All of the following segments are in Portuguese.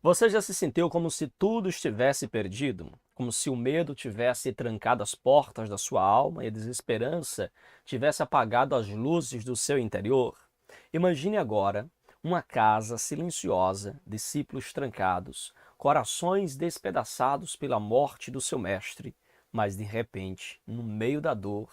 Você já se sentiu como se tudo estivesse perdido? Como se o medo tivesse trancado as portas da sua alma e a desesperança tivesse apagado as luzes do seu interior? Imagine agora uma casa silenciosa, discípulos trancados, corações despedaçados pela morte do seu mestre, mas de repente, no meio da dor,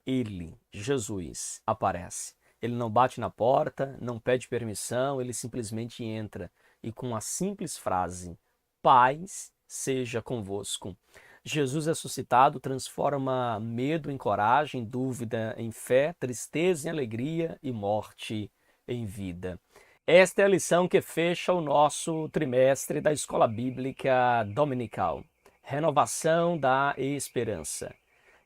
ele, Jesus, aparece. Ele não bate na porta, não pede permissão, ele simplesmente entra e com a simples frase: paz seja convosco. Jesus ressuscitado transforma medo em coragem, dúvida em fé, tristeza em alegria e morte em vida. Esta é a lição que fecha o nosso trimestre da Escola Bíblica Dominical. Renovação da esperança.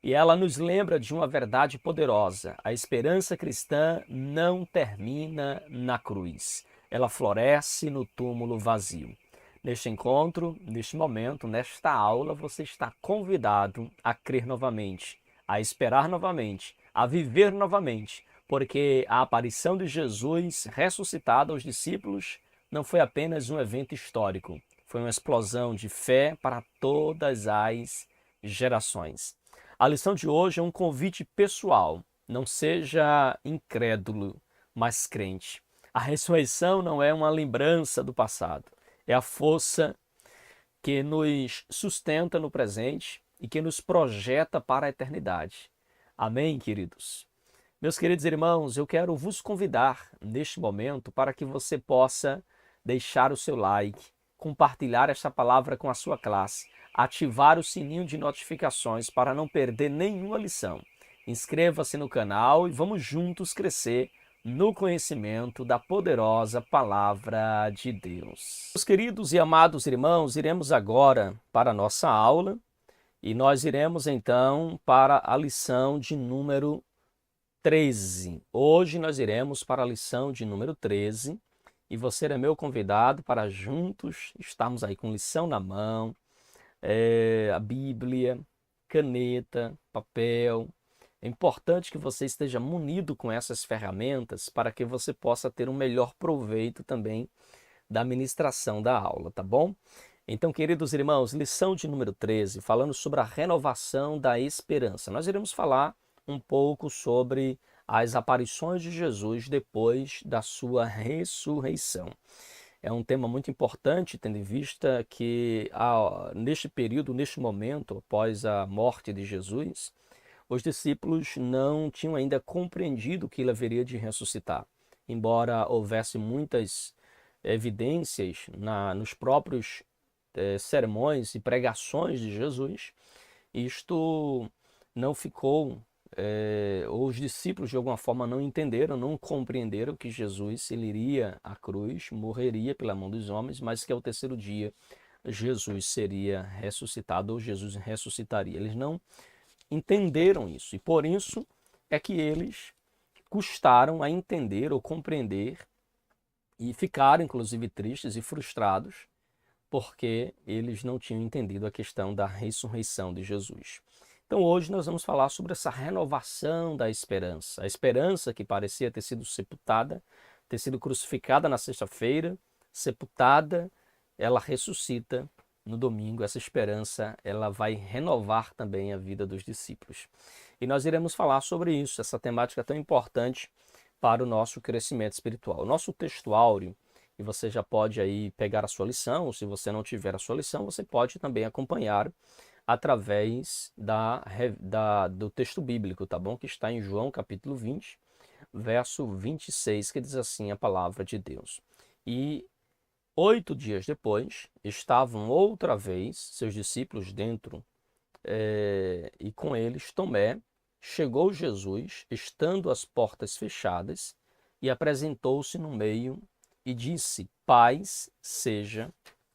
E ela nos lembra de uma verdade poderosa: a esperança cristã não termina na cruz, ela floresce no túmulo vazio. Neste encontro, neste momento, nesta aula, você está convidado a crer novamente, a esperar novamente, a viver novamente, porque a aparição de Jesus ressuscitado aos discípulos não foi apenas um evento histórico, foi uma explosão de fé para todas as gerações. A lição de hoje é um convite pessoal. Não seja incrédulo, mas crente. A ressurreição não é uma lembrança do passado. É a força que nos sustenta no presente e que nos projeta para a eternidade. Amém, queridos? Meus queridos irmãos, eu quero vos convidar neste momento para que você possa deixar o seu like, compartilhar esta palavra com a sua classe, ativar o sininho de notificações para não perder nenhuma lição. Inscreva-se no canal e vamos juntos crescer no conhecimento da poderosa Palavra de Deus. Meus queridos e amados irmãos, iremos agora para a nossa aula e nós iremos então para a lição de número 13. Hoje nós iremos para a lição de número 13 e você é meu convidado para juntos estarmos aí com lição na mão, a Bíblia, caneta, papel. É importante que você esteja munido com essas ferramentas para que você possa ter um melhor proveito também da ministração da aula, tá bom? Então, queridos irmãos, lição de número 13, falando sobre a renovação da esperança. Nós iremos falar um pouco sobre as aparições de Jesus depois da sua ressurreição. É um tema muito importante, tendo em vista que neste período, neste momento, após a morte de Jesus, os discípulos não tinham ainda compreendido que ele haveria de ressuscitar. Embora houvesse muitas evidências nos próprios sermões e pregações de Jesus, isto não ficou, os discípulos de alguma forma não entenderam, não compreenderam que Jesus ele iria à cruz, morreria pela mão dos homens, mas que ao terceiro dia Jesus seria ressuscitado ou Jesus ressuscitaria. Eles não entenderam isso e por isso é que eles custaram a entender ou compreender e ficaram inclusive tristes e frustrados porque eles não tinham entendido a questão da ressurreição de Jesus. Então hoje nós vamos falar sobre essa renovação da esperança. A esperança que parecia ter sido sepultada, ter sido crucificada na sexta-feira, sepultada, ela ressuscita no domingo. Essa esperança ela vai renovar também a vida dos discípulos. E nós iremos falar sobre isso, essa temática tão importante para o nosso crescimento espiritual. O nosso textuário, e você já pode aí pegar a sua lição, ou se você não tiver a sua lição, você pode também acompanhar através do texto bíblico, tá bom? Que está em João capítulo 20, verso 26, que diz assim a palavra de Deus. E 8 dias depois, estavam outra vez seus discípulos dentro, e com eles Tomé. Chegou Jesus, estando as portas fechadas, e apresentou-se no meio e disse: paz seja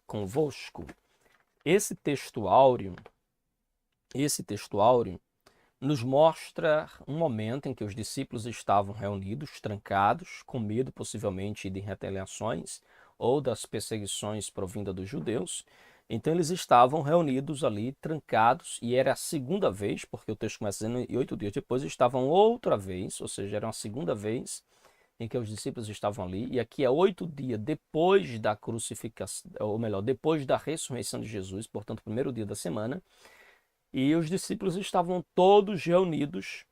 convosco. Esse textuário nos mostra um momento em que os discípulos estavam reunidos, trancados, com medo possivelmente de retaliações ou das perseguições provindas dos judeus. Então eles estavam reunidos ali, trancados, e era a segunda vez, porque o texto começa dizendo, e 8 dias depois estavam outra vez, ou seja, era uma segunda vez, em que os discípulos estavam ali, e aqui é 8 dias depois da crucificação, ou melhor, depois da ressurreição de Jesus, portanto, o primeiro dia da semana, e os discípulos estavam todos reunidos,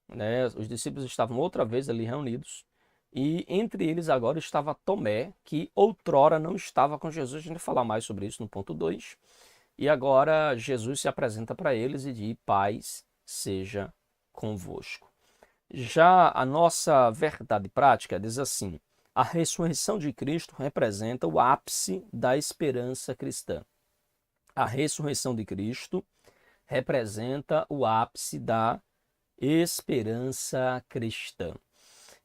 né? Os discípulos estavam outra vez ali reunidos, e entre eles agora estava Tomé, que outrora não estava com Jesus. A gente vai falar mais sobre isso no ponto 2. E agora Jesus se apresenta para eles e diz: paz seja convosco. Já a nossa verdade prática diz assim: a ressurreição de Cristo representa o ápice da esperança cristã. A ressurreição de Cristo representa o ápice da esperança cristã.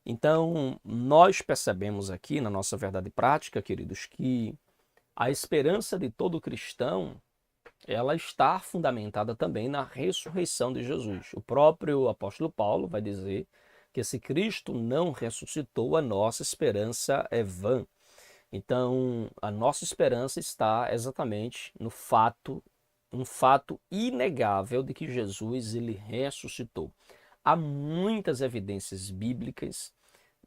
Então, nós percebemos aqui na nossa verdade prática, queridos, que a esperança de todo cristão, ela está fundamentada também na ressurreição de Jesus. O próprio apóstolo Paulo vai dizer que se Cristo não ressuscitou, a nossa esperança é vã. Então, a nossa esperança está exatamente no fato, um fato inegável de que Jesus ele ressuscitou. Há muitas evidências bíblicas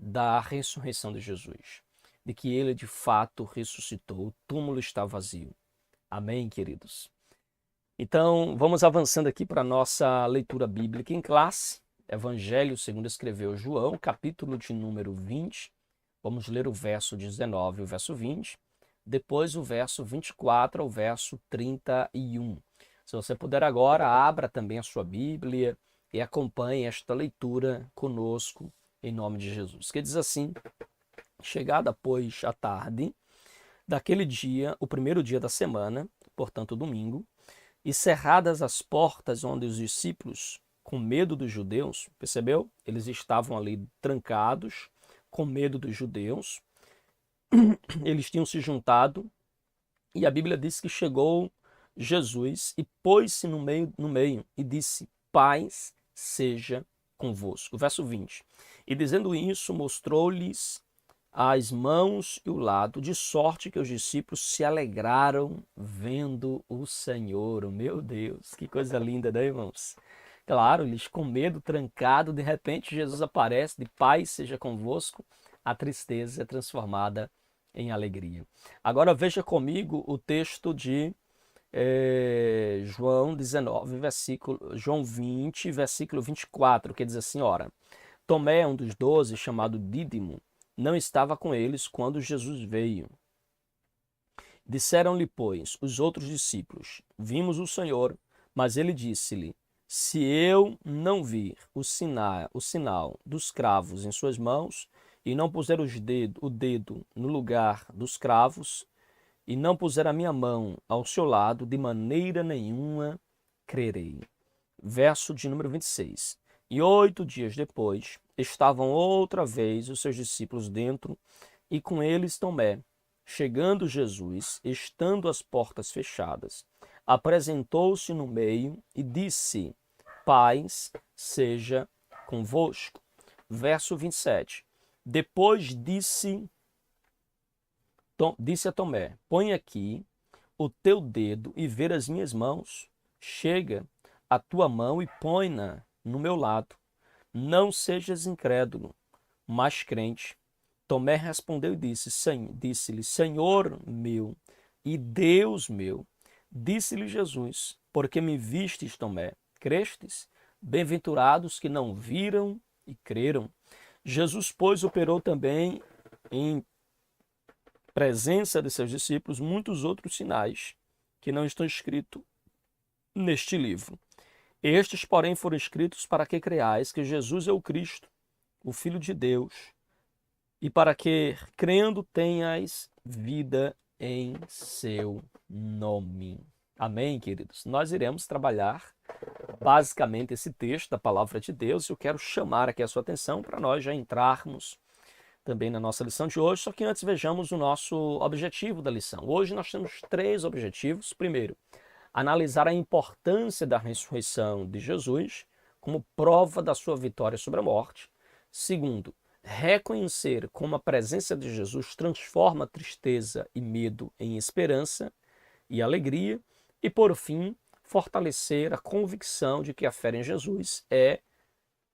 da ressurreição de Jesus, de que ele de fato ressuscitou, o túmulo está vazio. Amém, queridos? Então, vamos avançando aqui para a nossa leitura bíblica em classe. Evangelho segundo escreveu João, capítulo de número 20. Vamos ler o verso 19 e o verso 20. Depois o verso 24 ao verso 31. Se você puder agora, abra também a sua Bíblia e acompanhe esta leitura conosco, em nome de Jesus. Que diz assim: chegada, pois, a tarde daquele dia, o primeiro dia da semana, portanto domingo, e cerradas as portas onde os discípulos, com medo dos judeus, percebeu? Eles estavam ali trancados, com medo dos judeus. Eles tinham se juntado e a Bíblia diz que chegou Jesus e pôs-se no meio e disse: paz seja convosco. Verso 20. E dizendo isso, mostrou-lhes as mãos e o lado, de sorte que os discípulos se alegraram vendo o Senhor. Oh, meu Deus, que coisa linda, né, irmãos? Claro, eles com medo, trancados, de repente Jesus aparece, de paz seja convosco, a tristeza é transformada em alegria. Agora veja comigo o texto de João 19, João 20, versículo 24, que diz assim: ora, Tomé, um dos 12, chamado Dídimo, não estava com eles quando Jesus veio. Disseram-lhe, pois, os outros discípulos: vimos o Senhor. Mas ele disse-lhe: se eu não vir o sinal dos cravos em suas mãos, e não puser o dedo no lugar dos cravos, e não puser a minha mão ao seu lado, de maneira nenhuma crerei. Verso de número 26. E 8 dias depois, estavam outra vez os seus discípulos dentro, e com eles Tomé. Chegando Jesus, estando as portas fechadas, apresentou-se no meio e disse: paz seja convosco. Verso 27. Depois disse a Tomé: põe aqui o teu dedo e ver as minhas mãos. Chega a tua mão e põe-na no meu lado. Não sejas incrédulo, mas crente. Tomé respondeu e disse-lhe: Senhor meu e Deus meu. Disse-lhe Jesus: porque me vistes, Tomé, crestes? Bem-aventurados que não viram e creram. Jesus, pois, operou também em presença de seus discípulos muitos outros sinais que não estão escritos neste livro. Estes, porém, foram escritos para que creiais que Jesus é o Cristo, o Filho de Deus, e para que, crendo, tenhais vida em seu nome. Amém, queridos? Nós iremos trabalhar basicamente esse texto da Palavra de Deus. Eu quero chamar aqui a sua atenção para nós já entrarmos também na nossa lição de hoje, só que antes vejamos o nosso objetivo da lição. Hoje nós temos 3 objetivos. Primeiro, analisar a importância da ressurreição de Jesus como prova da sua vitória sobre a morte. Segundo, reconhecer como a presença de Jesus transforma tristeza e medo em esperança e alegria. E, por fim, fortalecer a convicção de que a fé em Jesus é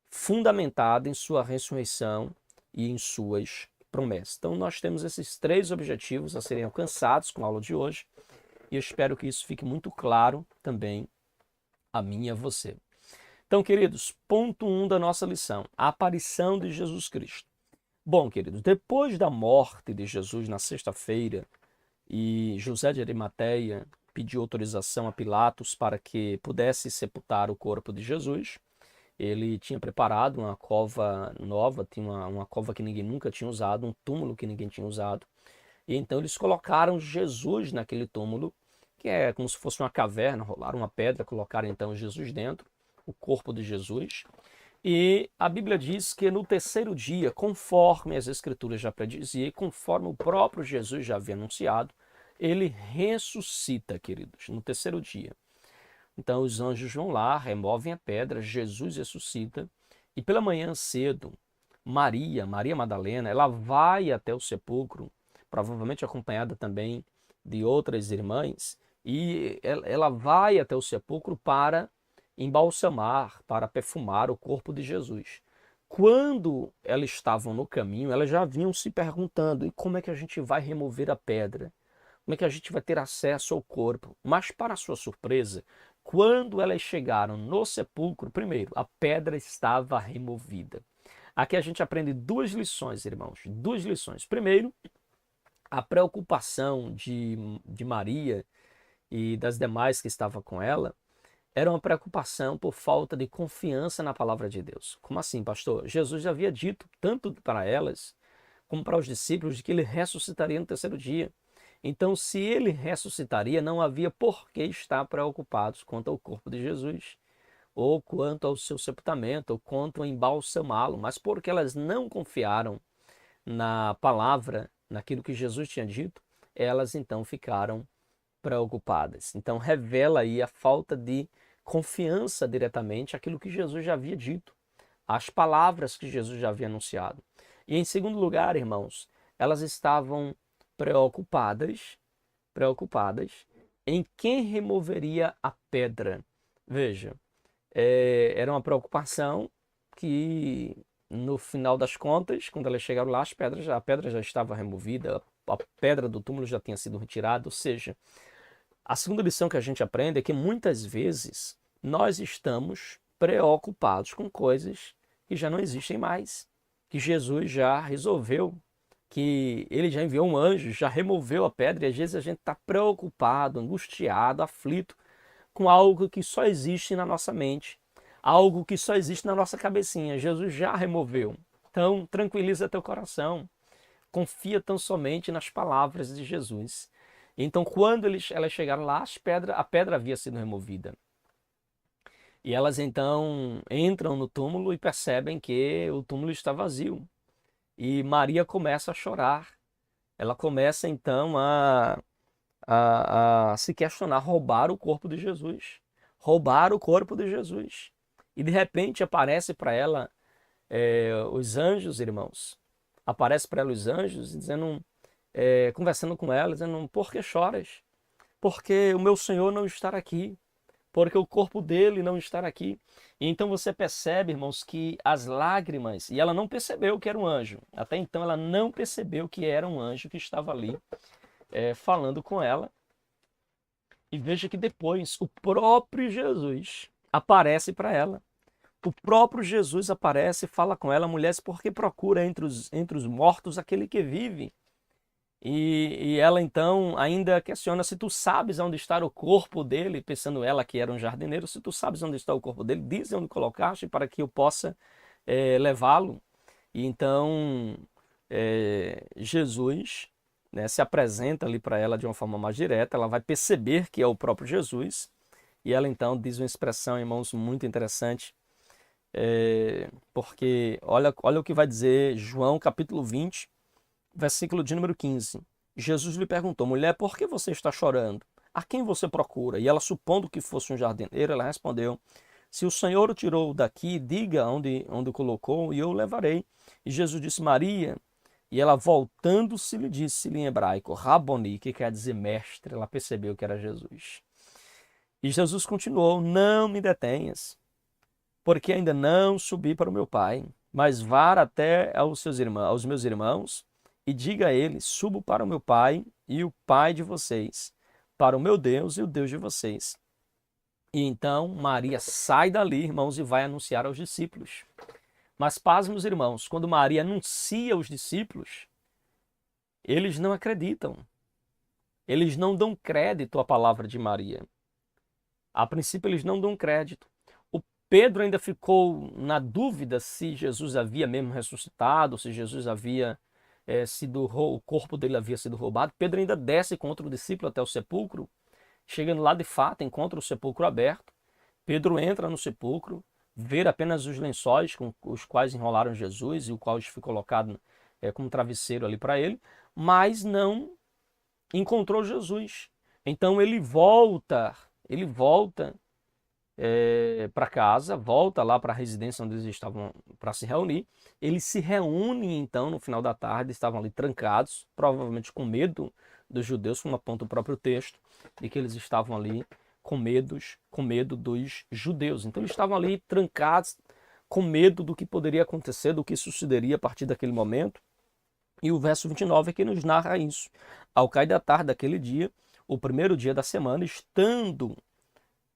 fundamentada em sua ressurreição e em suas promessas. Então nós temos esses 3 objetivos a serem alcançados com a aula de hoje, e eu espero que isso fique muito claro também a mim e a você. Então, queridos, ponto 1 da nossa lição, a aparição de Jesus Cristo. Bom, queridos, depois da morte de Jesus na sexta-feira, e José de Arimateia pediu autorização a Pilatos para que pudesse sepultar o corpo de Jesus, ele tinha preparado uma cova nova, tinha uma cova que ninguém nunca tinha usado, um túmulo que ninguém tinha usado, e então eles colocaram Jesus naquele túmulo, que é como se fosse uma caverna, rolaram uma pedra, colocaram então Jesus dentro, o corpo de Jesus. E a Bíblia diz que no terceiro dia, conforme as Escrituras já prediziam, conforme o próprio Jesus já havia anunciado, ele ressuscita, queridos, no terceiro dia. Então os anjos vão lá, removem a pedra, Jesus ressuscita, e pela manhã cedo, Maria Madalena, ela vai até o sepulcro, provavelmente acompanhada também de outras irmãs, e ela vai até o sepulcro para embalsamar, para perfumar o corpo de Jesus. Quando elas estavam no caminho, elas já vinham se perguntando: e como é que a gente vai remover a pedra? Como é que a gente vai ter acesso ao corpo? Mas, para sua surpresa, quando elas chegaram no sepulcro, primeiro, a pedra estava removida. Aqui a gente aprende 2 lições, irmãos, 2 lições. Primeiro, a preocupação de Maria e das demais que estavam com ela era uma preocupação por falta de confiança na palavra de Deus. Como assim, pastor? Jesus já havia dito tanto para elas como para os discípulos de que ele ressuscitaria no terceiro dia. Então, se ele ressuscitaria, não havia por que estar preocupados quanto ao corpo de Jesus, ou quanto ao seu sepultamento, ou quanto a embalsamá-lo, mas porque elas não confiaram na palavra, naquilo que Jesus tinha dito, elas então ficaram preocupadas. Então, revela aí a falta de confiança diretamente aquilo que Jesus já havia dito, as palavras que Jesus já havia anunciado. E em segundo lugar, irmãos, elas estavam preocupadas em quem removeria a pedra. Veja, era uma preocupação que, no final das contas, quando elas chegaram lá, a pedra já estava removida, a pedra do túmulo já tinha sido retirada, ou seja, a segunda lição que a gente aprende é que muitas vezes nós estamos preocupados com coisas que já não existem mais, que Jesus já resolveu, que ele já enviou um anjo, já removeu a pedra, e às vezes a gente está preocupado, angustiado, aflito com algo que só existe na nossa mente, algo que só existe na nossa cabecinha. Jesus já removeu. Então, tranquiliza teu coração. Confia tão somente nas palavras de Jesus. Então, quando elas chegaram lá, a pedra havia sido removida. E elas então entram no túmulo e percebem que o túmulo está vazio. E Maria começa a chorar. Ela começa então a se questionar, roubar o corpo de Jesus. Roubar o corpo de Jesus. E de repente aparece para ela os anjos, irmãos. Aparece para ela os anjos dizendo, conversando com ela, dizendo: por que choras? Porque o meu Senhor não está aqui. Porque o corpo dele não está aqui. E então você percebe, irmãos, que as lágrimas, e ela não percebeu que era um anjo. Até então ela não percebeu que era um anjo que estava ali falando com ela. E veja que depois o próprio Jesus aparece para ela. O próprio Jesus aparece e fala com ela: mulher, por que procura entre os mortos aquele que vive? E ela então ainda questiona: se tu sabes onde está o corpo dele, pensando ela que era um jardineiro, se tu sabes onde está o corpo dele, diz onde colocaste para que eu possa levá-lo. E então Jesus, né, se apresenta ali para ela de uma forma mais direta, ela vai perceber que é o próprio Jesus, e ela então diz uma expressão, irmãos, muito interessante, porque olha o que vai dizer João capítulo 20, versículo de número 15. Jesus lhe perguntou: mulher, por que você está chorando? A quem você procura? E ela, supondo que fosse um jardineiro, ela respondeu: se o Senhor o tirou daqui, diga onde o colocou e eu o levarei. E Jesus disse: Maria. E ela, voltando-se, lhe disse em hebraico, Raboni, que quer dizer mestre. Ela percebeu que era Jesus. E Jesus continuou: não me detenhas, porque ainda não subi para o meu Pai. mas vá até aos meus irmãos e diga a eles: subo para o meu pai e o pai de vocês, para o meu Deus e o Deus de vocês. E então Maria sai dali, irmãos, e vai anunciar aos discípulos. Mas pasmem os irmãos, quando Maria anuncia aos discípulos, eles não acreditam. Eles não dão crédito à palavra de Maria. A princípio, eles não dão crédito. O Pedro ainda ficou na dúvida se Jesus havia mesmo ressuscitado, se Jesus havia o corpo dele havia sido roubado. Pedro ainda desce contra o discípulo até o sepulcro. Chegando lá, de fato, encontra o sepulcro aberto. Pedro entra no sepulcro, vê apenas os lençóis com os quais enrolaram Jesus e o qual foi colocado como travesseiro ali para ele, mas não encontrou Jesus. Então ele volta para casa, volta lá para a residência onde eles estavam para se reunir. Eles se reúnem então no final da tarde, estavam ali trancados, provavelmente com medo dos judeus, como aponta o próprio texto, de que eles estavam ali com medo dos judeus. Então eles estavam ali trancados, com medo do que poderia acontecer, do que sucederia a partir daquele momento. E o verso 29 é que nos narra isso. Ao cair da tarde daquele dia, o primeiro dia da semana, estando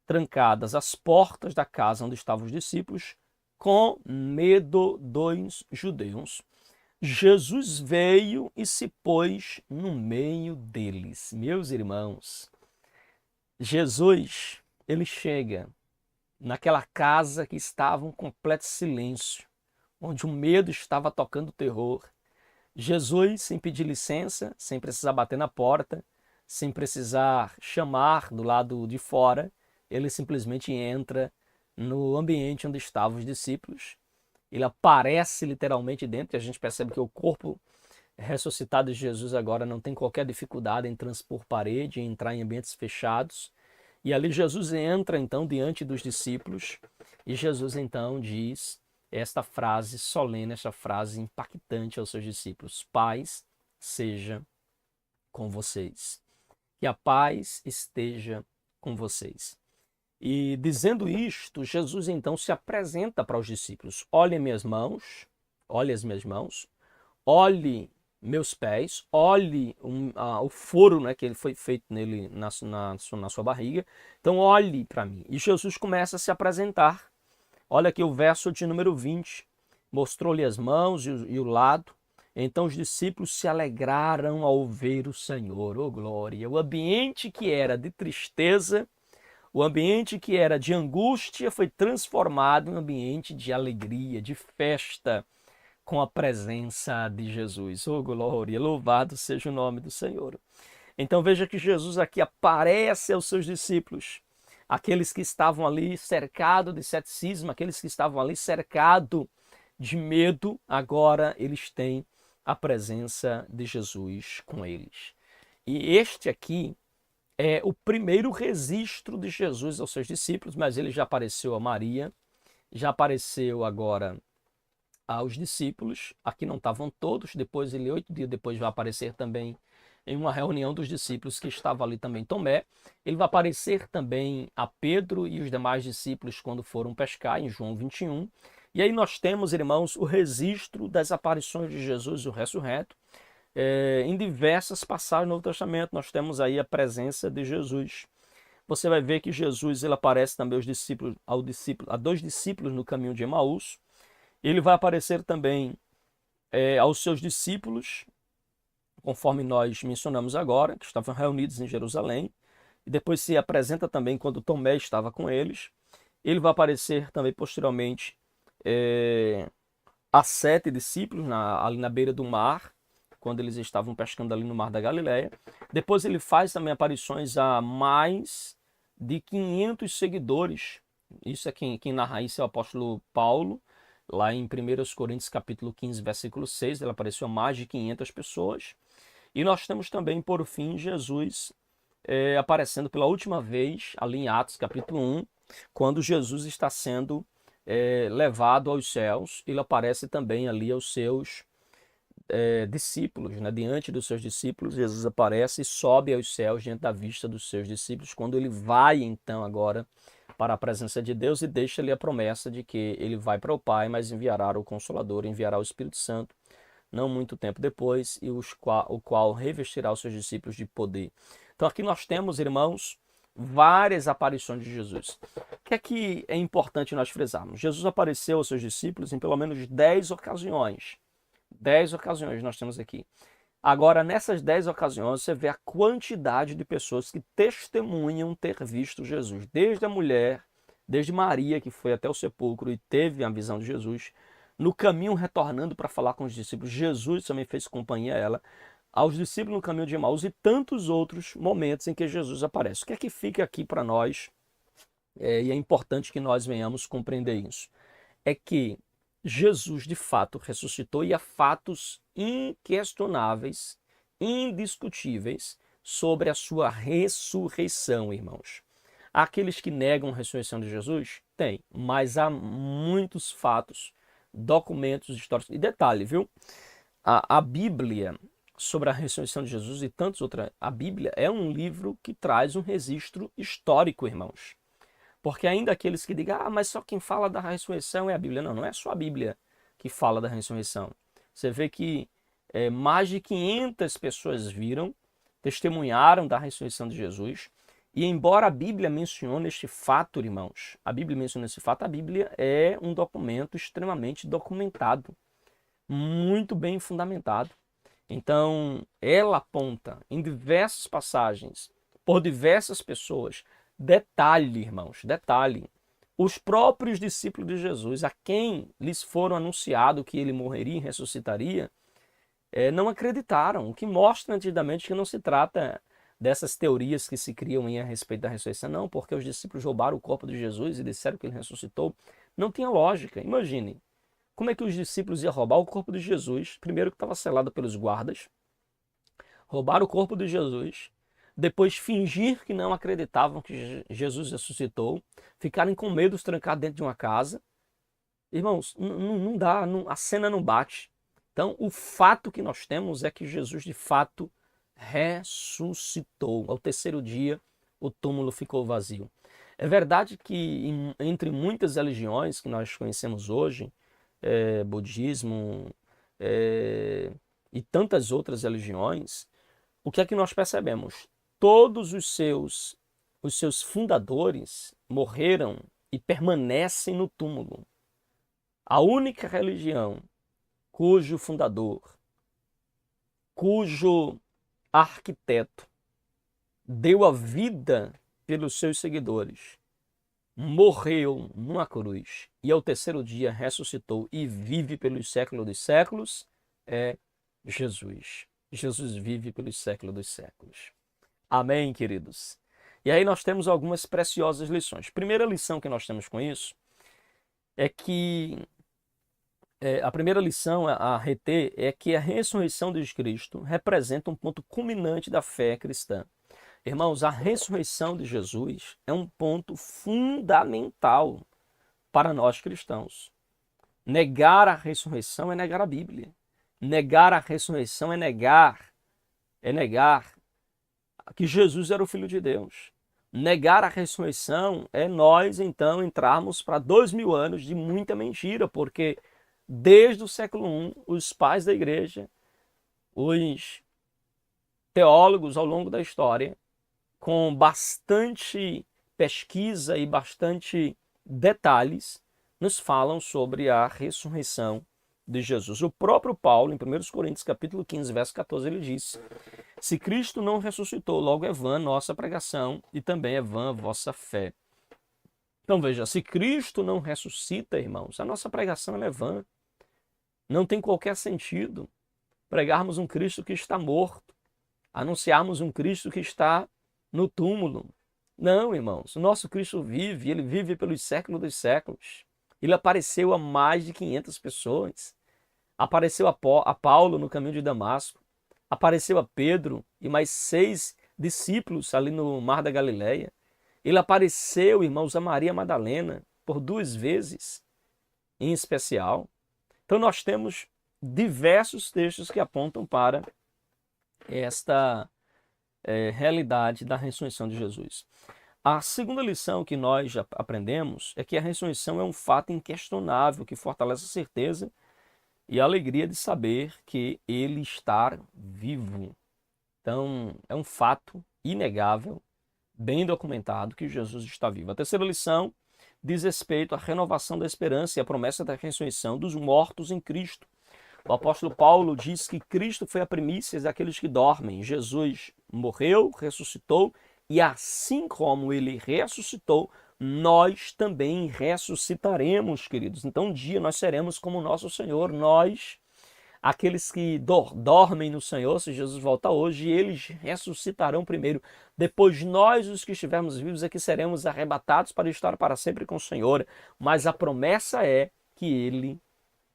trancadas as portas da casa onde estavam os discípulos, com medo dos judeus, Jesus veio e se pôs no meio deles. Meus irmãos, Jesus, ele chega naquela casa que estava em completo silêncio, onde o medo estava tocando terror. Jesus, sem pedir licença, sem precisar bater na porta, sem precisar chamar do lado de fora, ele simplesmente entra no ambiente onde estavam os discípulos. Ele aparece literalmente dentro e a gente percebe que o corpo ressuscitado de Jesus agora não tem qualquer dificuldade em transpor parede, em entrar em ambientes fechados. E ali Jesus entra então diante dos discípulos e Jesus então diz esta frase solene, esta frase impactante aos seus discípulos: paz seja com vocês. Que a paz esteja com vocês. E dizendo isto, Jesus então se apresenta para os discípulos: olhe minhas mãos, olhe as minhas mãos, olhe meus pés, olhe o foro, né, que ele foi feito nele na sua barriga. Então olhe para mim. E Jesus começa a se apresentar. Olha aqui o verso de número 20. Mostrou-lhe as mãos e o lado. Então os discípulos se alegraram ao ver o Senhor. Oh glória! O ambiente que era de tristeza, o ambiente que era de angústia, foi transformado em um ambiente de alegria, de festa, com a presença de Jesus. Oh glória! Louvado seja o nome do Senhor. Então veja que Jesus aqui aparece aos seus discípulos, aqueles que estavam ali cercados de ceticismo, aqueles que estavam ali cercados de medo, agora eles têm a presença de Jesus com eles. E este aqui é o primeiro registro de Jesus aos seus discípulos, mas ele já apareceu a Maria, já apareceu agora aos discípulos. Aqui não estavam todos, depois ele 8 dias depois vai aparecer também em uma reunião dos discípulos que estava ali também Tomé. Ele vai aparecer também a Pedro e os demais discípulos quando foram pescar, em João 21. E aí nós temos, irmãos, o registro das aparições de Jesus, o ressurreto. Em diversas passagens no Novo Testamento nós temos aí a presença de Jesus. Você vai ver que Jesus ele aparece também a dois discípulos no caminho de Emaús. Ele vai aparecer também aos seus discípulos, conforme nós mencionamos agora, que estavam reunidos em Jerusalém. E depois se apresenta também quando Tomé estava com eles. Ele vai aparecer também posteriormente a 7 discípulos ali na beira do mar, quando eles estavam pescando ali no Mar da Galileia. Depois ele faz também aparições a mais de 500 seguidores. Isso é quem narra isso é o apóstolo Paulo, lá em 1 Coríntios capítulo 15, versículo 6, ele apareceu a mais de 500 pessoas. E nós temos também, por fim, Jesus aparecendo pela última vez, ali em Atos capítulo 1, quando Jesus está sendo levado aos céus. Ele aparece também ali aos seus discípulos, né? Diante dos seus discípulos, Jesus aparece e sobe aos céus diante da vista dos seus discípulos, quando ele vai então agora para a presença de Deus e deixa-lhe a promessa de que ele vai para o Pai, mas enviará o Consolador, enviará o Espírito Santo, não muito tempo depois, e o qual revestirá os seus discípulos de poder. Então aqui nós temos, irmãos, várias aparições de Jesus. O que é importante nós frisarmos? Jesus apareceu aos seus discípulos em pelo menos 10 ocasiões. 10 ocasiões nós temos aqui. Agora, nessas 10 ocasiões, você vê a quantidade de pessoas que testemunham ter visto Jesus. Desde a mulher, desde Maria, que foi até o sepulcro e teve a visão de Jesus, no caminho retornando para falar com os discípulos, Jesus também fez companhia a ela, aos discípulos no caminho de Emaús e tantos outros momentos em que Jesus aparece. O que é que fica aqui para nós, e é importante que nós venhamos compreender isso, é que Jesus de fato ressuscitou e há fatos inquestionáveis, indiscutíveis sobre a sua ressurreição, irmãos. Há aqueles que negam a ressurreição de Jesus? Tem, mas há muitos fatos, documentos históricos. E detalhe, viu? A Bíblia sobre a ressurreição de Jesus e tantos outros, a Bíblia é um livro que traz um registro histórico, irmãos. Porque ainda aqueles que digam, mas só quem fala da ressurreição é a Bíblia. Não, não é só a Bíblia que fala da ressurreição. Você vê que mais de 500 pessoas viram, testemunharam da ressurreição de Jesus. E embora a Bíblia mencione este fato, irmãos, a Bíblia menciona esse fato, a Bíblia é um documento extremamente documentado, muito bem fundamentado. Então, ela aponta em diversas passagens, por diversas pessoas. Detalhe, irmãos, detalhe. Os próprios discípulos de Jesus, a quem lhes foram anunciado que ele morreria e ressuscitaria, não acreditaram. O que mostra nitidamente que não se trata dessas teorias que se criam a respeito da ressurreição. Não, porque os discípulos roubaram o corpo de Jesus e disseram que ele ressuscitou. Não tinha lógica. Imagine, como é que os discípulos iam roubar o corpo de Jesus? Primeiro que estava selado pelos guardas. Roubaram o corpo de Jesus. Depois fingir que não acreditavam que Jesus ressuscitou, ficarem com medo, trancados dentro de uma casa. Irmãos, não dá, a cena não bate. Então, o fato que nós temos é que Jesus, de fato, ressuscitou. Ao terceiro dia, o túmulo ficou vazio. É verdade que entre muitas religiões que nós conhecemos hoje, budismo e tantas outras religiões, o que é que nós percebemos? Todos os seus fundadores morreram e permanecem no túmulo. A única religião cujo fundador, cujo arquiteto deu a vida pelos seus seguidores, morreu numa cruz e ao terceiro dia ressuscitou e vive pelos séculos dos séculos, é Jesus. Jesus vive pelos séculos dos séculos. Amém, queridos? E aí nós temos algumas preciosas lições. Primeira lição que nós temos com isso é que a primeira lição a reter é que a ressurreição de Cristo representa um ponto culminante da fé cristã. Irmãos, a ressurreição de Jesus é um ponto fundamental para nós cristãos. Negar a ressurreição é negar a Bíblia. Negar a ressurreição é negar que Jesus era o Filho de Deus. Negar a ressurreição é nós, então, entrarmos para 2000 anos de muita mentira, porque desde o século I, os pais da igreja, os teólogos ao longo da história, com bastante pesquisa e bastante detalhes, nos falam sobre a ressurreição de Jesus. O próprio Paulo, em 1 Coríntios capítulo 15, verso 14, ele diz: se Cristo não ressuscitou, logo é vã nossa pregação e também é vã a vossa fé. Então veja, se Cristo não ressuscita, irmãos, a nossa pregação é vã. Não tem qualquer sentido pregarmos um Cristo que está morto, anunciarmos um Cristo que está no túmulo. Não, irmãos, o nosso Cristo vive, ele vive pelos séculos dos séculos. Ele apareceu a mais de 500 pessoas. Apareceu a Paulo no caminho de Damasco. Apareceu a Pedro e mais 6 discípulos ali no Mar da Galileia. Ele apareceu, irmãos, a Maria Madalena por 2 vezes, em especial. Então nós temos diversos textos que apontam para esta realidade da ressurreição de Jesus. A segunda lição que nós já aprendemos é que a ressurreição é um fato inquestionável que fortalece a certeza e a alegria de saber que ele está vivo. Então, é um fato inegável, bem documentado, que Jesus está vivo. A terceira lição diz respeito à renovação da esperança e à promessa da ressurreição dos mortos em Cristo. O apóstolo Paulo diz que Cristo foi a primícia daqueles que dormem. Jesus morreu, ressuscitou, e assim como ele ressuscitou, nós também ressuscitaremos, queridos. Então um dia nós seremos como o nosso Senhor, nós, aqueles que dormem no Senhor, se Jesus voltar hoje, eles ressuscitarão primeiro. Depois nós, os que estivermos vivos, é que seremos arrebatados para estar para sempre com o Senhor. Mas a promessa é que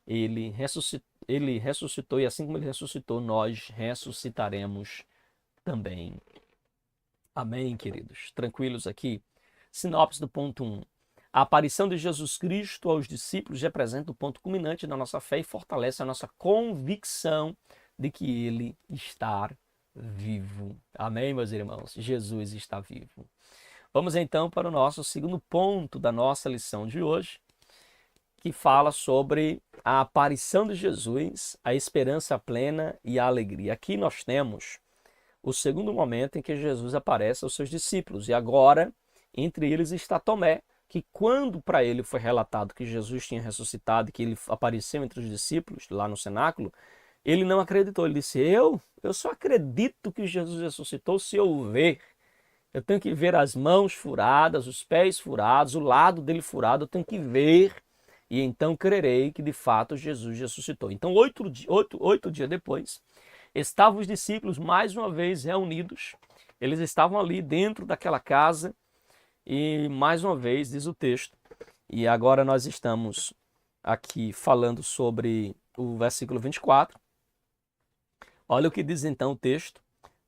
ele ressuscitou, e assim como ele ressuscitou, nós ressuscitaremos também. Amém, queridos? Tranquilos aqui? Sinopse do ponto 1. A aparição de Jesus Cristo aos discípulos representa o ponto culminante da nossa fé e fortalece a nossa convicção de que ele está vivo. Amém, meus irmãos? Jesus está vivo. Vamos então para o nosso segundo ponto da nossa lição de hoje, que fala sobre a aparição de Jesus, a esperança plena e a alegria. Aqui nós temos o segundo momento em que Jesus aparece aos seus discípulos. E agora, entre eles está Tomé, que quando para ele foi relatado que Jesus tinha ressuscitado, que ele apareceu entre os discípulos lá no cenáculo, ele não acreditou. Ele disse, eu só acredito que Jesus ressuscitou se eu ver. Eu tenho que ver as mãos furadas, os pés furados, o lado dele furado, eu tenho que ver. E então crerei que de fato Jesus ressuscitou. Então, 8 dias depois, estavam os discípulos mais uma vez reunidos. Eles estavam ali dentro daquela casa e mais uma vez diz o texto. E agora nós estamos aqui falando sobre o versículo 24. Olha o que diz então o texto.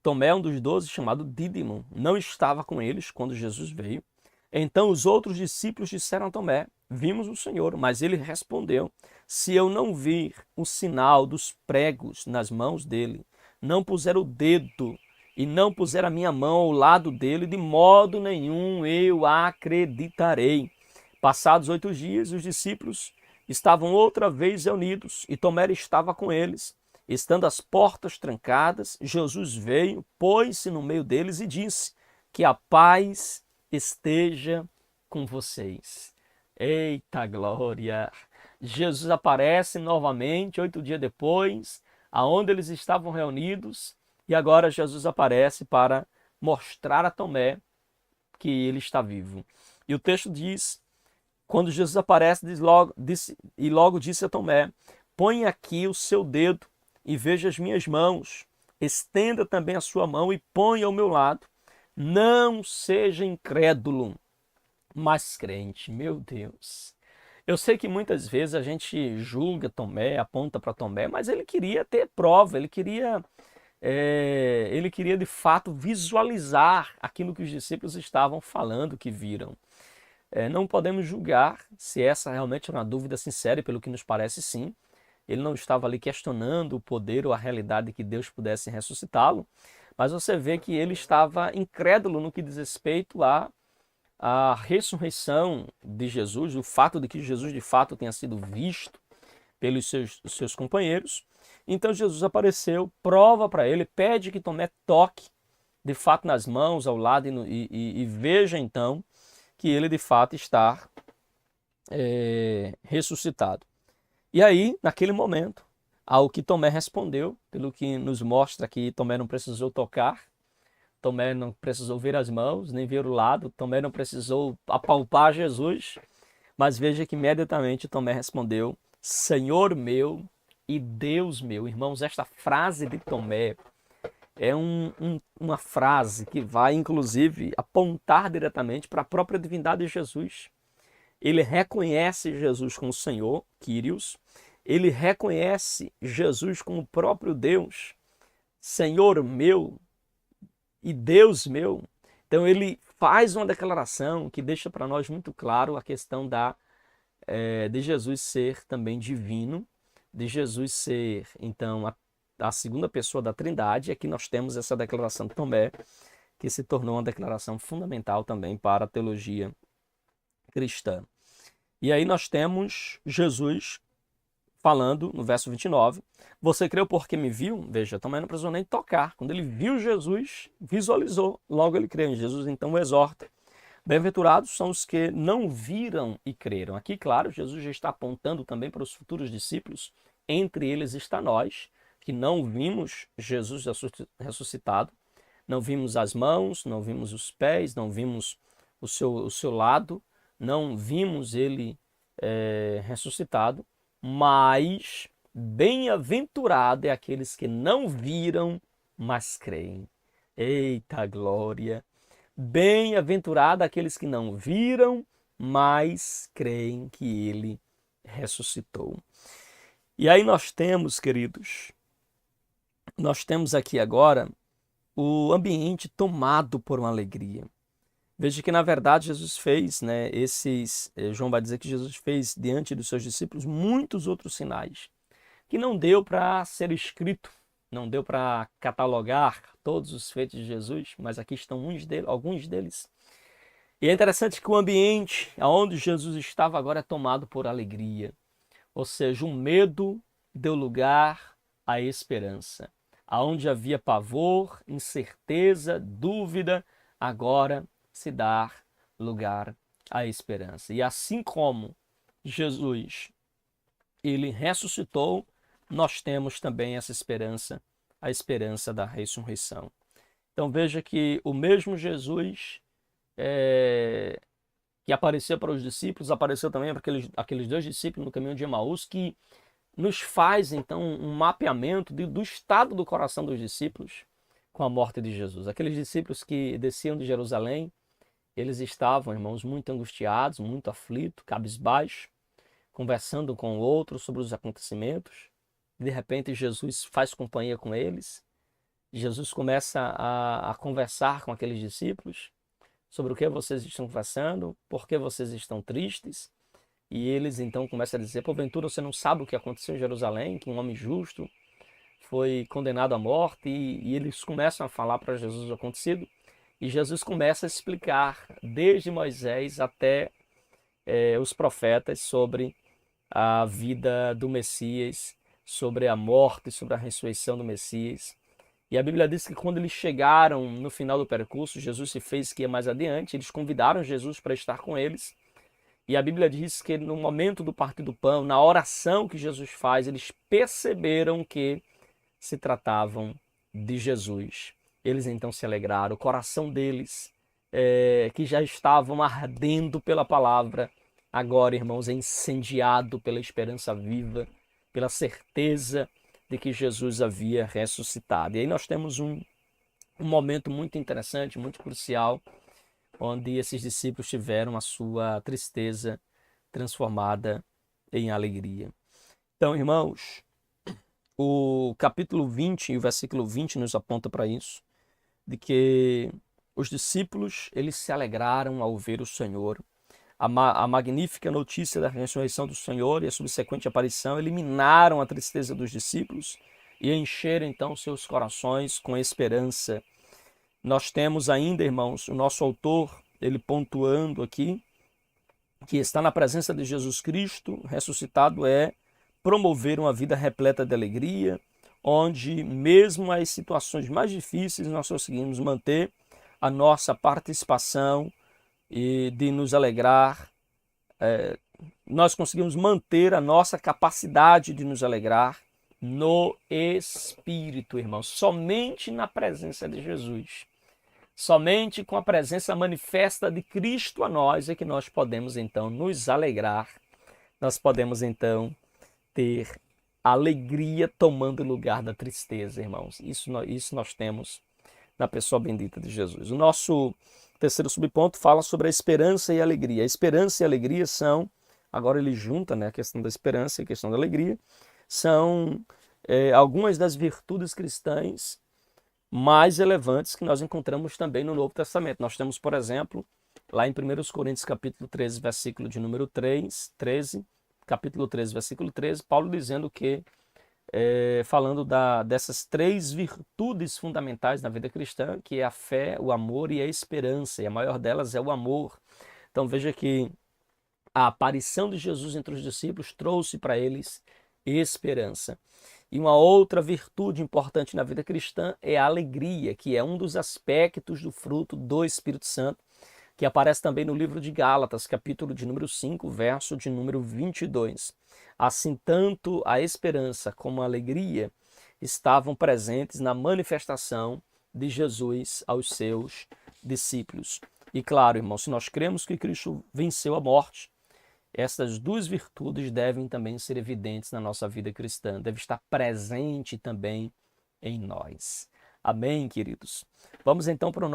Tomé, um dos 12, chamado Dídimo, não estava com eles quando Jesus veio. Então os outros discípulos disseram a Tomé, vimos o Senhor, mas ele respondeu, se eu não vir o sinal dos pregos nas mãos dele, não puser o dedo e não puser a minha mão ao lado dele, de modo nenhum eu acreditarei. Passados 8 dias, os discípulos estavam outra vez reunidos e Tomé estava com eles. Estando as portas trancadas, Jesus veio, pôs-se no meio deles e disse, que a paz esteja com vocês. Eita glória! Jesus aparece novamente 8 dias depois, aonde eles estavam reunidos, e agora Jesus aparece para mostrar a Tomé que ele está vivo. E o texto diz, quando Jesus aparece, logo disse a Tomé, põe aqui o seu dedo e veja as minhas mãos, estenda também a sua mão e põe ao meu lado. Não seja incrédulo, mas crente. Meu Deus. Eu sei que muitas vezes a gente julga Tomé, aponta para Tomé, mas ele queria ter prova, ele queria de fato visualizar aquilo que os discípulos estavam falando, que viram. Não podemos julgar se essa realmente é uma dúvida sincera, e pelo que nos parece sim. Ele não estava ali questionando o poder ou a realidade de que Deus pudesse ressuscitá-lo, mas você vê que ele estava incrédulo no que diz respeito à ressurreição de Jesus, o fato de que Jesus de fato tenha sido visto pelos seus companheiros. Então Jesus apareceu, prova para ele, pede que Tomé toque de fato nas mãos, ao lado, e veja então que ele de fato está ressuscitado. E aí, naquele momento, ao que Tomé respondeu, pelo que nos mostra que Tomé não precisou tocar, Tomé não precisou ver as mãos, nem ver o lado, Tomé não precisou apalpar Jesus, mas veja que imediatamente Tomé respondeu, Senhor meu e Deus meu. Irmãos, esta frase de Tomé é uma frase que vai, inclusive, apontar diretamente para a própria divindade de Jesus. Ele reconhece Jesus como Senhor, Kyrios. Ele reconhece Jesus como o próprio Deus, Senhor meu e Deus meu. Então ele faz uma declaração que deixa para nós muito claro a questão de Jesus ser também divino, de Jesus ser, então, a segunda pessoa da Trindade. E aqui nós temos essa declaração de Tomé, que se tornou uma declaração fundamental também para a teologia cristã. E aí nós temos Jesus falando no verso 29, você creu porque me viu? Veja, também não precisou nem tocar. Quando ele viu Jesus, visualizou, logo ele creu em Jesus, então o exorta. Bem-aventurados são os que não viram e creram. Aqui, claro, Jesus já está apontando também para os futuros discípulos, entre eles está nós, que não vimos Jesus ressuscitado, não vimos as mãos, não vimos os pés, não vimos o seu lado, não vimos ele ressuscitado, mas bem-aventurado é aqueles que não viram, mas creem. Eita glória! Bem-aventurado aqueles que não viram, mas creem que ele ressuscitou. E aí nós temos, queridos, nós temos aqui agora o ambiente tomado por uma alegria. Veja que, na verdade, Jesus fez, João vai dizer que Jesus fez diante dos seus discípulos muitos outros sinais, que não deu para ser escrito, não deu para catalogar todos os feitos de Jesus, mas aqui estão alguns deles. E é interessante que o ambiente onde Jesus estava agora é tomado por alegria, ou seja, o medo deu lugar à esperança. Aonde havia pavor, incerteza, dúvida, agora se dá lugar à esperança. E assim como Jesus, ele ressuscitou, nós temos também essa esperança, a esperança da ressurreição. Então veja que o mesmo Jesus que apareceu para os discípulos, apareceu também para aqueles dois discípulos no caminho de Emaús, que nos faz então um mapeamento do estado do coração dos discípulos com a morte de Jesus. Aqueles discípulos que desciam de Jerusalém, eles estavam, irmãos, muito angustiados, muito aflitos, cabisbaixos, conversando com o outro sobre os acontecimentos. De repente, Jesus faz companhia com eles. Jesus começa a conversar com aqueles discípulos sobre o que vocês estão conversando, por que vocês estão tristes. E eles então começam a dizer, porventura você não sabe o que aconteceu em Jerusalém, que um homem justo foi condenado à morte, e eles começam a falar para Jesus o acontecido. E Jesus começa a explicar, desde Moisés até os profetas, sobre a vida do Messias, sobre a morte, sobre a ressurreição do Messias. E a Bíblia diz que quando eles chegaram no final do percurso, Jesus se fez que ia mais adiante, eles convidaram Jesus para estar com eles. E a Bíblia diz que no momento do partir do pão, na oração que Jesus faz, eles perceberam que se tratavam de Jesus. Eles então se alegraram, o coração deles, que já estavam ardendo pela palavra, agora, irmãos, é incendiado pela esperança viva, pela certeza de que Jesus havia ressuscitado. E aí nós temos um momento muito interessante, muito crucial, onde esses discípulos tiveram a sua tristeza transformada em alegria. Então, irmãos, o capítulo 20 e o versículo 20 nos aponta para isso, de que os discípulos, eles se alegraram ao ver o Senhor. A magnífica notícia da ressurreição do Senhor e a subsequente aparição eliminaram a tristeza dos discípulos e encheram então seus corações com esperança. Nós temos ainda, irmãos, o nosso autor, ele pontuando aqui, que estar na presença de Jesus Cristo ressuscitado é promover uma vida repleta de alegria, onde mesmo as situações mais difíceis nós conseguimos manter a nossa participação e de nos alegrar, nós conseguimos manter a nossa capacidade de nos alegrar no Espírito, irmãos, somente na presença de Jesus. Somente com a presença manifesta de Cristo a nós é que nós podemos então nos alegrar, nós podemos então ter alegria tomando lugar da tristeza, irmãos. Isso nós temos na pessoa bendita de Jesus. O nosso terceiro subponto fala sobre a esperança e a alegria. A esperança e a alegria são, agora ele junta, a questão da esperança e a questão da alegria, são algumas das virtudes cristãs mais relevantes que nós encontramos também no Novo Testamento. Nós temos, por exemplo, lá em 1 Coríntios capítulo 13, versículo de número 13, capítulo 13, versículo 13, Paulo dizendo que falando dessas três virtudes fundamentais na vida cristã, que é a fé, o amor e a esperança. E a maior delas é o amor. Então veja que a aparição de Jesus entre os discípulos trouxe para eles esperança. E uma outra virtude importante na vida cristã é a alegria, que é um dos aspectos do fruto do Espírito Santo, que aparece também no livro de Gálatas, capítulo de número 5, verso de número 22. Assim, tanto a esperança como a alegria estavam presentes na manifestação de Jesus aos seus discípulos. E claro, irmão, se nós cremos que Cristo venceu a morte, essas duas virtudes devem também ser evidentes na nossa vida cristã, deve estar presente também em nós. Amém, queridos? Vamos então para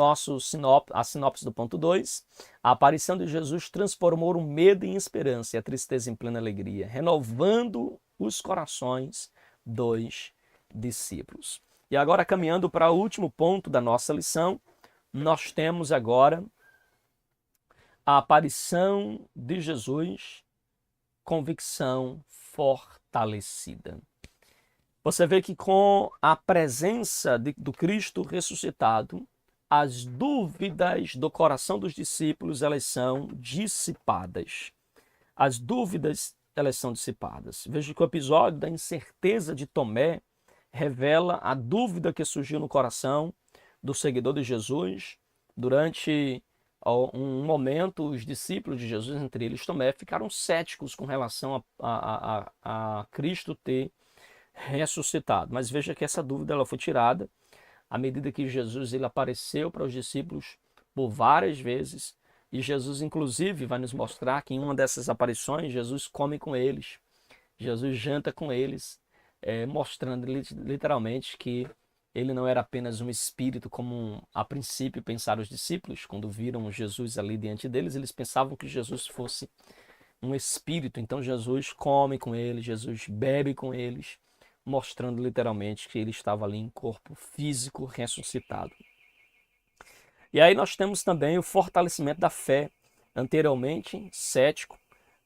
a sinopse do ponto 2. A aparição de Jesus transformou o medo em esperança e a tristeza em plena alegria, renovando os corações dos discípulos. E agora, caminhando para o último ponto da nossa lição, nós temos agora a aparição de Jesus, convicção fortalecida. Você vê que com a presença do Cristo ressuscitado, as dúvidas do coração dos discípulos, elas são dissipadas. As dúvidas, elas são dissipadas. Veja que o episódio da incerteza de Tomé revela a dúvida que surgiu no coração do seguidor de Jesus. Durante um momento, os discípulos de Jesus, entre eles Tomé, ficaram céticos com relação a Cristo ter ressuscitado. Mas veja que essa dúvida ela foi tirada à medida que Jesus ele apareceu para os discípulos por várias vezes. E Jesus, inclusive, vai nos mostrar que em uma dessas aparições, Jesus come com eles. Jesus janta com eles, mostrando literalmente que ele não era apenas um espírito, como a princípio pensaram os discípulos. Quando viram Jesus ali diante deles, eles pensavam que Jesus fosse um espírito. Então Jesus come com eles, Jesus bebe com eles, mostrando literalmente que ele estava ali em corpo físico ressuscitado. E aí nós temos também o fortalecimento da fé. Anteriormente, cético,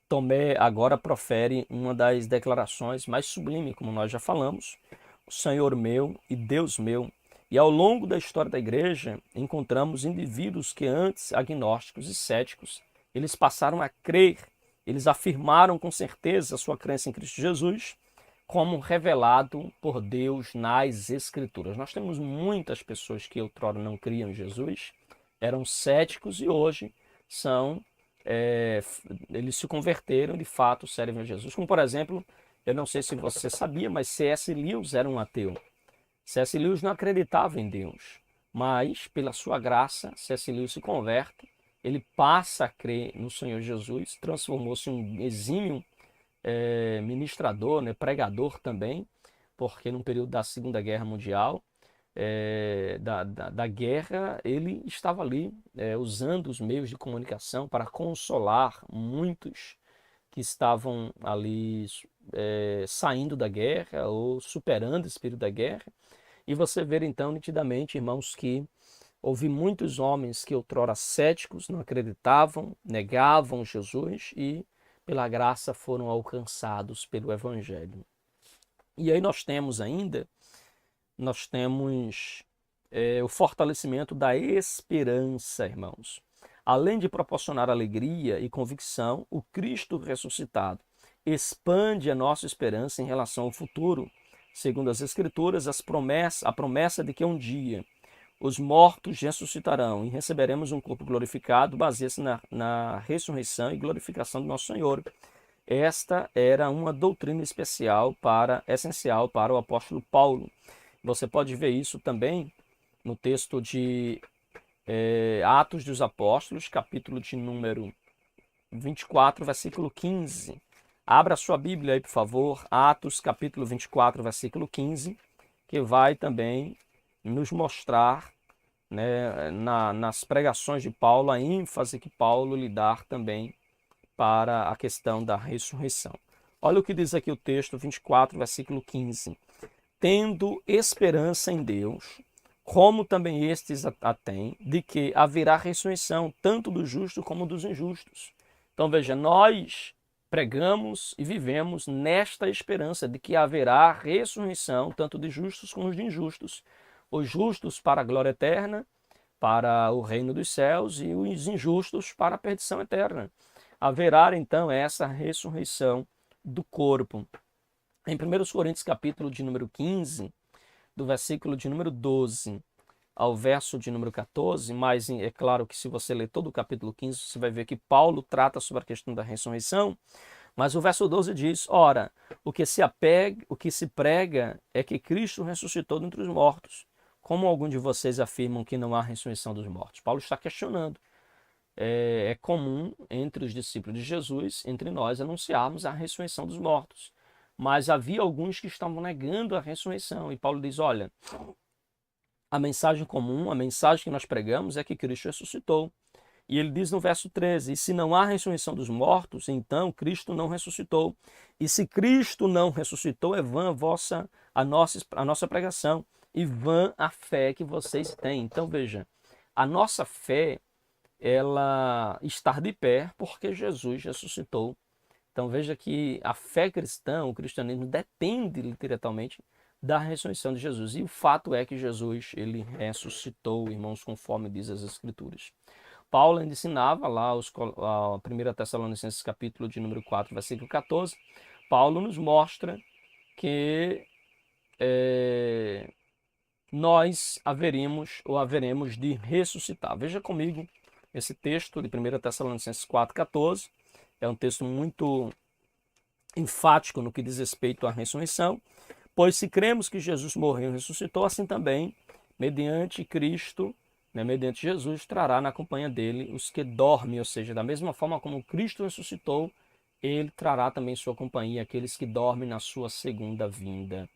Tomé agora profere uma das declarações mais sublimes, como nós já falamos, o Senhor meu e Deus meu. E ao longo da história da igreja, encontramos indivíduos que antes, agnósticos e céticos, eles passaram a crer, eles afirmaram com certeza a sua crença em Cristo Jesus, como revelado por Deus nas Escrituras. Nós temos muitas pessoas que outrora não criam em Jesus, eram céticos e hoje eles se converteram e de fato servem a Jesus. Como por exemplo, eu não sei se você sabia, mas C.S. Lewis era um ateu. C.S. Lewis não acreditava em Deus, mas pela sua graça, C.S. Lewis se converte, ele passa a crer no Senhor Jesus, transformou-se em um exímio ministrador, né, pregador também, porque no período da Segunda Guerra Mundial, da guerra, ele estava ali usando os meios de comunicação para consolar muitos que estavam ali saindo da guerra ou superando esse período da guerra. E você vê então nitidamente, irmãos, que houve muitos homens que outrora céticos, não acreditavam, negavam Jesus e pela graça foram alcançados pelo Evangelho. E aí nós temos o fortalecimento da esperança, irmãos. Além de proporcionar alegria e convicção, o Cristo ressuscitado expande a nossa esperança em relação ao futuro. Segundo as Escrituras, a promessa de que um dia os mortos ressuscitarão e receberemos um corpo glorificado, baseia-se na ressurreição e glorificação do nosso Senhor. Esta era uma doutrina essencial para o apóstolo Paulo. Você pode ver isso também no texto de Atos dos Apóstolos, capítulo de número 24, versículo 15. Abra sua Bíblia aí, por favor, Atos, capítulo 24, versículo 15, que vai também nos mostrar, né, nas pregações de Paulo, a ênfase que Paulo lhe dá também para a questão da ressurreição. Olha o que diz aqui o texto 24, versículo 15. Tendo esperança em Deus, como também estes a têm, de que haverá ressurreição tanto dos justos como dos injustos. Então veja, nós pregamos e vivemos nesta esperança de que haverá ressurreição, tanto de justos como de injustos. Os justos para a glória eterna, para o reino dos céus, e os injustos para a perdição eterna. Haverá então essa ressurreição do corpo. Em 1 Coríntios capítulo de número 15, do versículo de número 12 ao verso de número 14, mas é claro que se você ler todo o capítulo 15, você vai ver que Paulo trata sobre a questão da ressurreição, mas o verso 12 diz: ora, o que se prega é que Cristo ressuscitou dentre os mortos. Como alguns de vocês afirmam que não há ressurreição dos mortos? Paulo está questionando. É comum entre os discípulos de Jesus, entre nós, anunciarmos a ressurreição dos mortos. Mas havia alguns que estavam negando a ressurreição. E Paulo diz: olha, a mensagem comum, a mensagem que nós pregamos é que Cristo ressuscitou. E ele diz no verso 13: e se não há ressurreição dos mortos, então Cristo não ressuscitou. E se Cristo não ressuscitou, é vã a nossa pregação e vã a fé que vocês têm. Então veja, a nossa fé, ela está de pé porque Jesus ressuscitou. Então veja que a fé cristã, o cristianismo, depende literalmente da ressurreição de Jesus. E o fato é que Jesus, ele ressuscitou, irmãos, conforme diz as Escrituras. Paulo ainda ensinava lá, a 1 Tessalonicenses capítulo de número 4, versículo 14, Paulo nos mostra que nós haveremos de ressuscitar. Veja comigo esse texto de 1 Tessalonicenses 4, 14, é um texto muito enfático no que diz respeito à ressurreição. Pois se cremos que Jesus morreu e ressuscitou, assim também, mediante Cristo, mediante Jesus, trará na companhia dele os que dormem, ou seja, da mesma forma como Cristo ressuscitou, ele trará também em sua companhia aqueles que dormem na sua segunda vinda.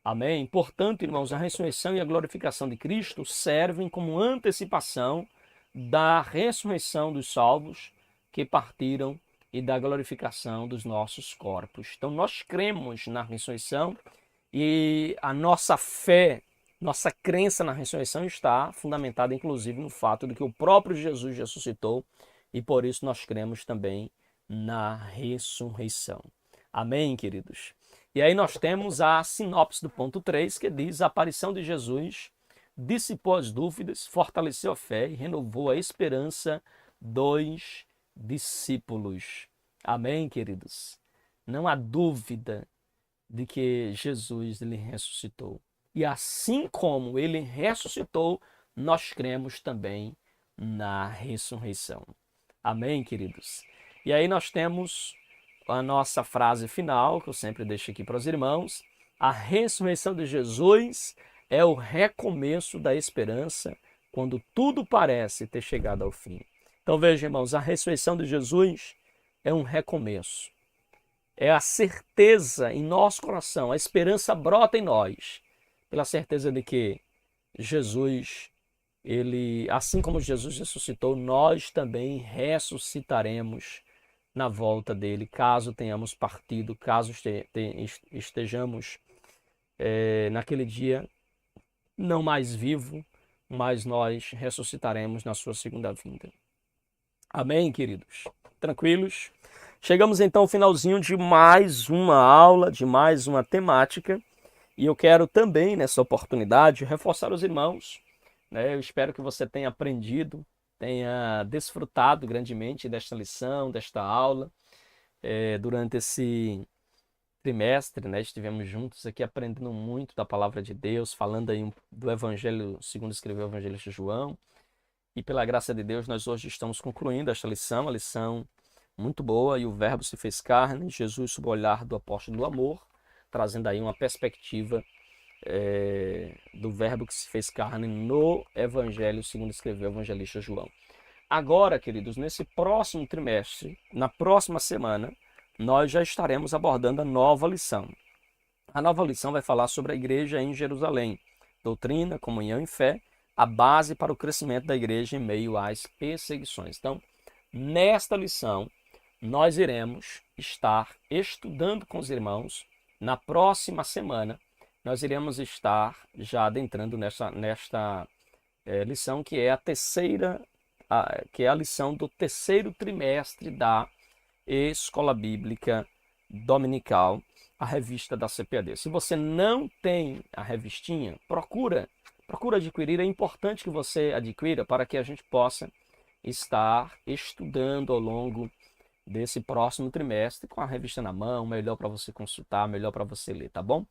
Amém? Portanto, irmãos, a ressurreição e a glorificação de Cristo servem como antecipação da ressurreição dos salvos que partiram e da glorificação dos nossos corpos. Então, nós cremos na ressurreição e a nossa fé, nossa crença na ressurreição está fundamentada, inclusive, no fato de que o próprio Jesus ressuscitou e por isso nós cremos também na ressurreição. Amém, queridos? E aí nós temos a sinopse do ponto 3, que diz: a aparição de Jesus dissipou as dúvidas, fortaleceu a fé e renovou a esperança dos discípulos. Amém, queridos? Não há dúvida de que Jesus ele ressuscitou. E assim como ele ressuscitou, nós cremos também na ressurreição. Amém, queridos? E aí nós temos a nossa frase final, que eu sempre deixo aqui para os irmãos: a ressurreição de Jesus é o recomeço da esperança quando tudo parece ter chegado ao fim. Então veja, irmãos, a ressurreição de Jesus é um recomeço. É a certeza em nosso coração, a esperança brota em nós, pela certeza de que Jesus, ele, assim como Jesus ressuscitou, nós também ressuscitaremos na volta dele, caso tenhamos partido, caso estejamos naquele dia não mais vivo, mas nós ressuscitaremos na sua segunda vinda. Amém, queridos? Tranquilos? Chegamos então ao finalzinho de mais uma aula, de mais uma temática, e eu quero também, nessa oportunidade, reforçar os irmãos, né? Eu espero que você tenha aprendido, tenha desfrutado grandemente desta lição, desta aula, durante esse trimestre, né? Estivemos juntos aqui aprendendo muito da palavra de Deus, falando aí do Evangelho, segundo escreveu o evangelista João, e pela graça de Deus nós hoje estamos concluindo esta lição, a lição muito boa, e o Verbo se fez carne, Jesus sob o olhar do apóstolo do amor, trazendo aí uma perspectiva do Verbo que se fez carne no Evangelho, segundo escreveu o evangelista João. Agora, queridos, nesse próximo trimestre, na próxima semana, nós já estaremos abordando a nova lição. A nova lição vai falar sobre a igreja em Jerusalém, doutrina, comunhão e fé, a base para o crescimento da igreja em meio às perseguições. Então, nesta lição, nós iremos estar estudando com os irmãos. Na próxima semana, nós iremos estar já adentrando nesta lição, que é a lição do terceiro trimestre da Escola Bíblica Dominical, a revista da CPAD. Se você não tem a revistinha, procura adquirir. É importante que você adquira para que a gente possa estar estudando ao longo desse próximo trimestre com a revista na mão, melhor para você consultar, melhor para você ler, tá bom?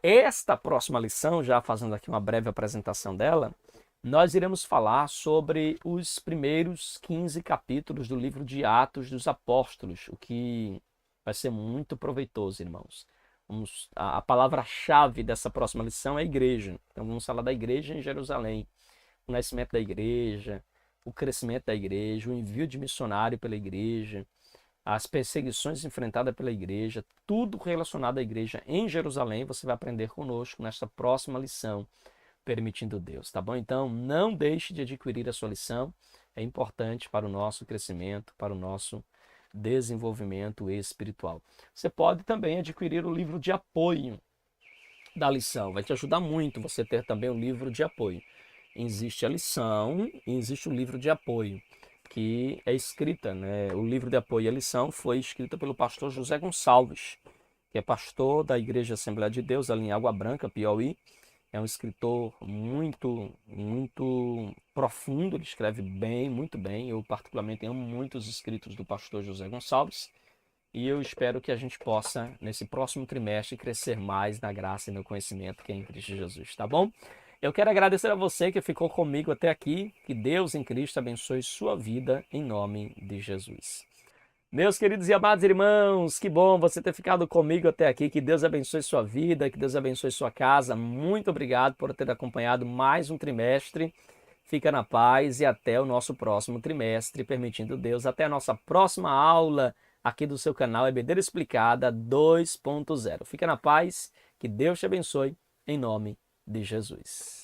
Esta próxima lição, já fazendo aqui uma breve apresentação dela, nós iremos falar sobre os primeiros 15 capítulos do livro de Atos dos Apóstolos, o que vai ser muito proveitoso, irmãos. A palavra-chave dessa próxima lição é igreja. Então vamos falar da igreja em Jerusalém, o nascimento da igreja, o crescimento da igreja, o envio de missionário pela igreja, as perseguições enfrentadas pela igreja, tudo relacionado à igreja em Jerusalém, você vai aprender conosco nesta próxima lição, permitindo Deus, tá bom? Então, não deixe de adquirir a sua lição, é importante para o nosso crescimento, para o nosso desenvolvimento espiritual. Você pode também adquirir o livro de apoio da lição, vai te ajudar muito você ter também um livro de apoio. Existe a lição e existe o livro de apoio, que é escrita, né? O livro de apoio e a lição foi escrita pelo pastor José Gonçalves, que é pastor da Igreja Assembleia de Deus, ali em Água Branca, Piauí. É um escritor muito profundo, ele escreve bem, muito bem. Eu particularmente amo muito os escritos do pastor José Gonçalves. E eu espero que a gente possa, nesse próximo trimestre, crescer mais na graça e no conhecimento que é em Cristo Jesus, tá bom? Eu quero agradecer a você que ficou comigo até aqui. Que Deus em Cristo abençoe sua vida, em nome de Jesus. Meus queridos e amados irmãos, que bom você ter ficado comigo até aqui. Que Deus abençoe sua vida, que Deus abençoe sua casa. Muito obrigado por ter acompanhado mais um trimestre. Fica na paz e até o nosso próximo trimestre, permitindo Deus. Até a nossa próxima aula aqui do seu canal EBD Explicada 2.0. Fica na paz, que Deus te abençoe, em nome de Jesus.